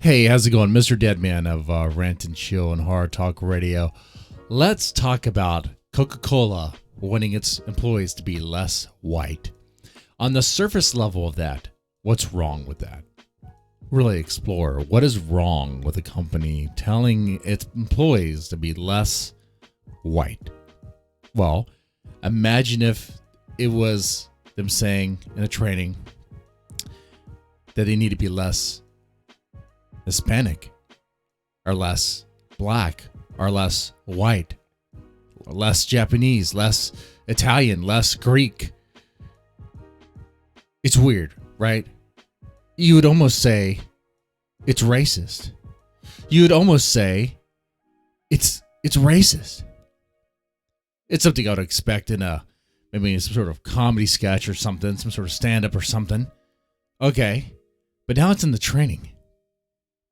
Hey, how's it going? Mr. Deadman of Rant and Chill and Hard Talk Radio. Let's talk about Coca-Cola wanting its employees to be less white. On the surface level of that, what's wrong with that? Really explore what is wrong with a company telling its employees to be less white. Well, imagine if it was them saying in a training that they need to be less Hispanic, or less black, or less white, or less Japanese, less Italian, less Greek. It's weird, right? You would almost say it's racist. You would almost say it's racist. It's something I would expect in maybe some sort of comedy sketch or something, some sort of stand-up or something. Okay, but now it's in the training.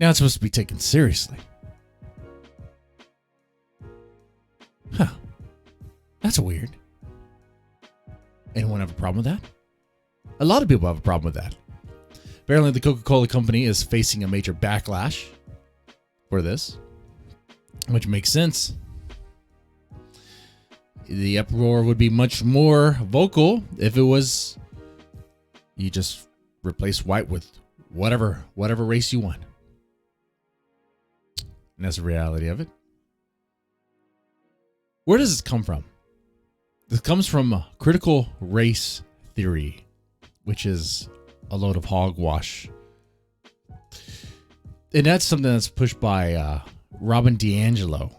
Now it's supposed to be taken seriously. Huh. That's weird. Anyone have a problem with that? A lot of people have a problem with that. Apparently, the Coca-Cola company is facing a major backlash for this, which makes sense. The uproar would be much more vocal if it was you just replace white with whatever race you want. And that's the reality of it. Where does this come from? This comes from critical race theory, which is a load of hogwash. And that's something that's pushed by Robin DiAngelo,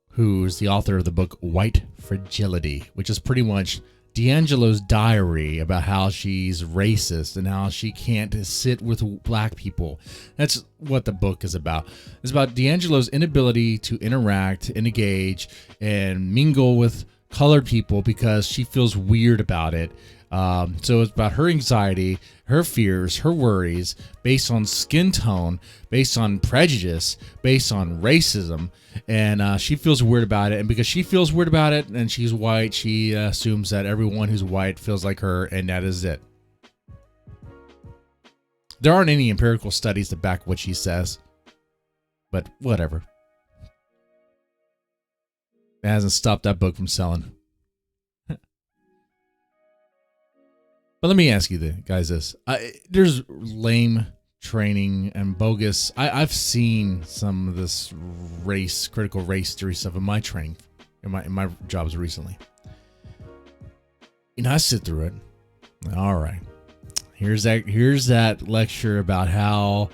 who's the author of the book White Fragility, which is pretty much DiAngelo's diary about how she's racist and how she can't sit with black people. That's what the book is about. It's about DiAngelo's inability to interact, engage, and mingle with colored people because she feels weird about it. So it's about her anxiety, her fears, her worries, based on skin tone, based on prejudice, based on racism, and she feels weird about it. And because she feels weird about it, and she's white, she assumes that everyone who's white feels like her, and that is it. There aren't any empirical studies to back what she says, but whatever. It hasn't stopped that book from selling. But let me ask you guys this. There's lame training and bogus. I've seen some of this critical race theory stuff in my training, in my jobs recently. I sit through it. All right. Here's that lecture about how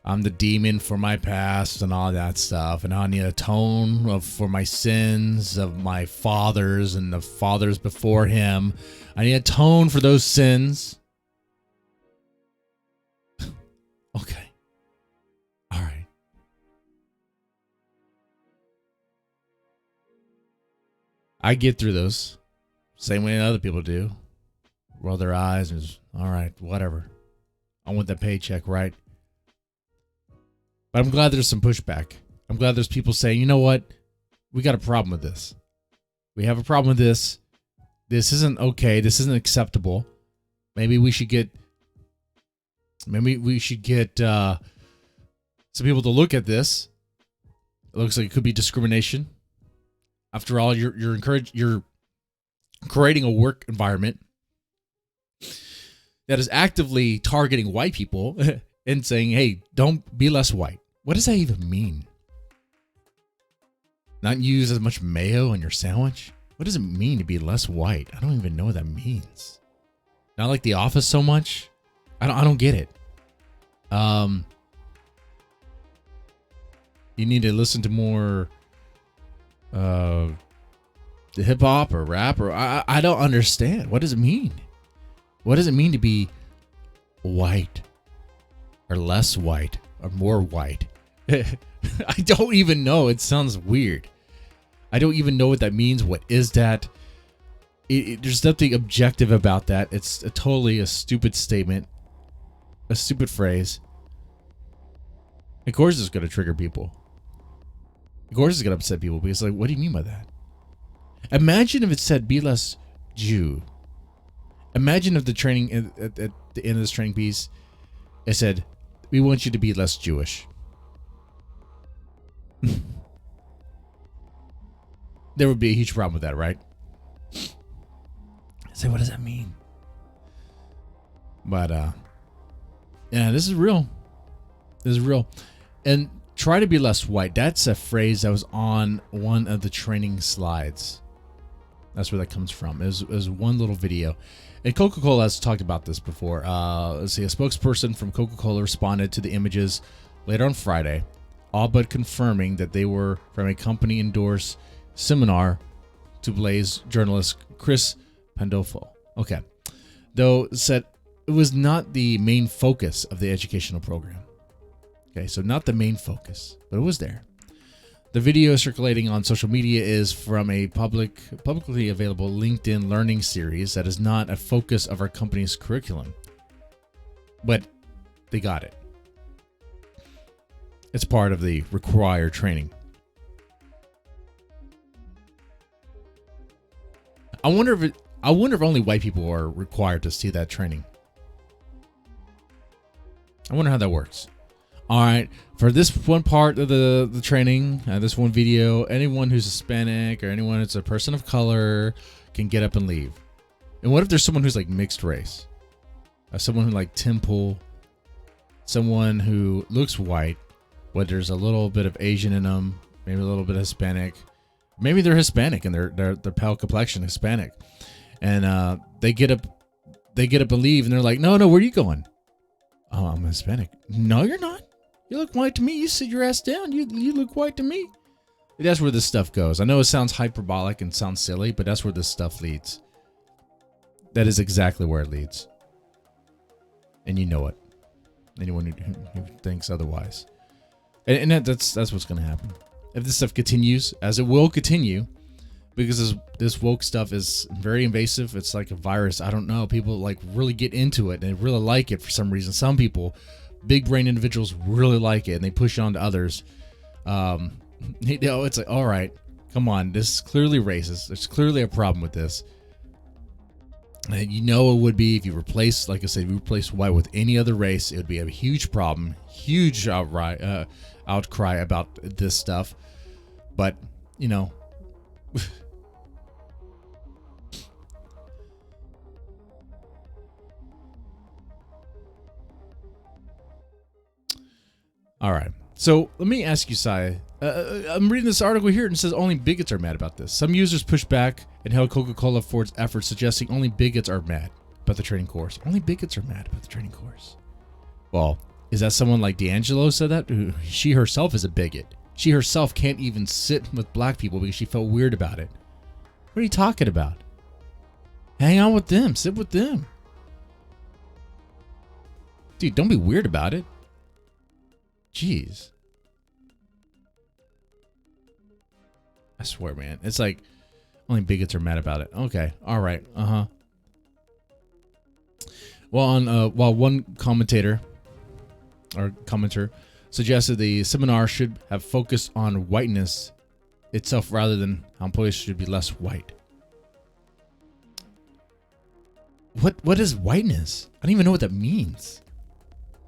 I'm the demon for my past and all that stuff, and how I need to atone for my sins of my fathers and the fathers before him. I need to atone for those sins. Okay. All right. I get through those. Same way other people do. Roll their eyes and just, all right, whatever. I want that paycheck, right? But I'm glad there's some pushback. I'm glad there's people saying, you know what? We got a problem with this. We have a problem with this. This isn't okay. This isn't acceptable. Maybe we should get some people to look at this. It looks like it could be discrimination. After all, you're creating a work environment that is actively targeting white people and saying, hey, don't be less white. What does that even mean? Not use as much mayo on your sandwich? What does it mean to be less white? I don't even know what that means. Not like The Office so much. I don't get it. You need to listen to more hip hop or rap, or I don't understand. What does it mean? What does it mean to be white or less white or more white? I don't even know. It sounds weird. I don't even know what that means. What is that? There's nothing objective about that. It's totally a stupid statement, a stupid phrase. Of course it's going to trigger people. Of course it's going to upset people because, like, what do you mean by that? Imagine if it said, be less Jew. Imagine if the training, at the end of this training piece, it said, we want you to be less Jewish. there would be a huge problem with that, right? So what does that mean? But yeah, this is real. This is real. And try to be less white. That's a phrase that was on one of the training slides. That's where that comes from. It was one little video. And Coca-Cola has talked about this before. Let's see, a spokesperson from Coca-Cola responded to the images later on Friday, all but confirming that they were from a company-endorsed seminar to Blaze journalist Chris Pandolfo. Okay. Though said it was not the main focus of the educational program. Okay, so not the main focus, but it was there. The video circulating on social media is from a publicly available LinkedIn learning series that is not a focus of our company's curriculum. But they got it. It's part of the required training. I wonder if only white people are required to see that training. I wonder how that works. All right, for this one part of the training, this one video, anyone who's Hispanic or anyone who's a person of color can get up and leave. And what if there's someone who's like mixed race? Someone who like Temple, someone who looks white, but there's a little bit of Asian in them, maybe a little bit of Hispanic. Maybe they're Hispanic and they're pale complexion Hispanic. And they get up and leave and they're like, no, where are you going? Oh, I'm Hispanic. No, you're not. You look white to me. You sit your ass down. You look white to me. That's where this stuff goes. I know it sounds hyperbolic and sounds silly, but that's where this stuff leads. That is exactly where it leads. And you know it. Anyone who thinks otherwise. And that's what's going to happen. If this stuff continues, as it will continue, because this woke stuff is very invasive. It's like a virus. I don't know. People like really get into it and they really like it for some reason. Some people, big brain individuals, really like it and they push it on to others. It's like, all right, come on. This is clearly racist. There's clearly a problem with this. And you know it would be if you replace, like I said, if you replace white with any other race, it would be a huge problem, huge outcry about this stuff. But, you know, all right. So let me ask you, Sai. I'm reading this article here and it says only bigots are mad about this. Some users push back and held Coca-Cola for its efforts, suggesting only bigots are mad about the training course. Only bigots are mad about the training course. Well, is that someone like D'Angelo said that? She herself is a bigot. She herself can't even sit with black people because she felt weird about it. What are you talking about? Hang out with them. Sit with them. Dude, don't be weird about it. Jeez. I swear, man. It's like only bigots are mad about it. Okay. All right. Well, while one commenter suggested the seminar should have focused on whiteness itself rather than how employees should be less white. What is whiteness? I don't even know what that means.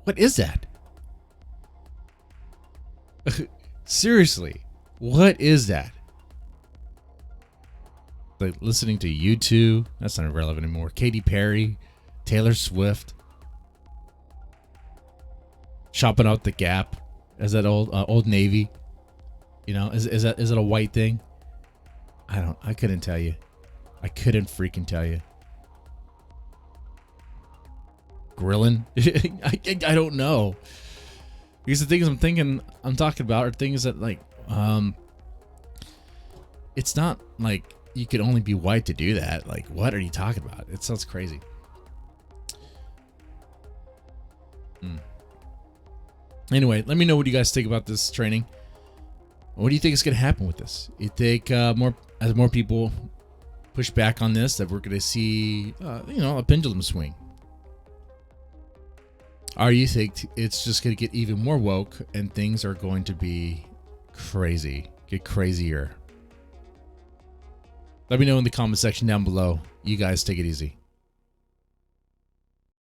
What is that? Seriously, what is that? Like listening to U2, that's not relevant anymore. Katy Perry, Taylor Swift, shopping out the Gap, is that Old Navy? You know, is it a white thing? I couldn't tell you. I couldn't freaking tell you. Grilling? I don't know. Because the things I'm talking about are things that like, it's not like you could only be white to do that. Like, what are you talking about? It sounds crazy. Anyway, let me know what you guys think about this training. What do you think is going to happen with this? You think as more people push back on this, that we're going to see, a pendulum swing? Or you think it's just going to get even more woke and things are going to be crazy, get crazier? Let me know in the comment section down below. You guys take it easy.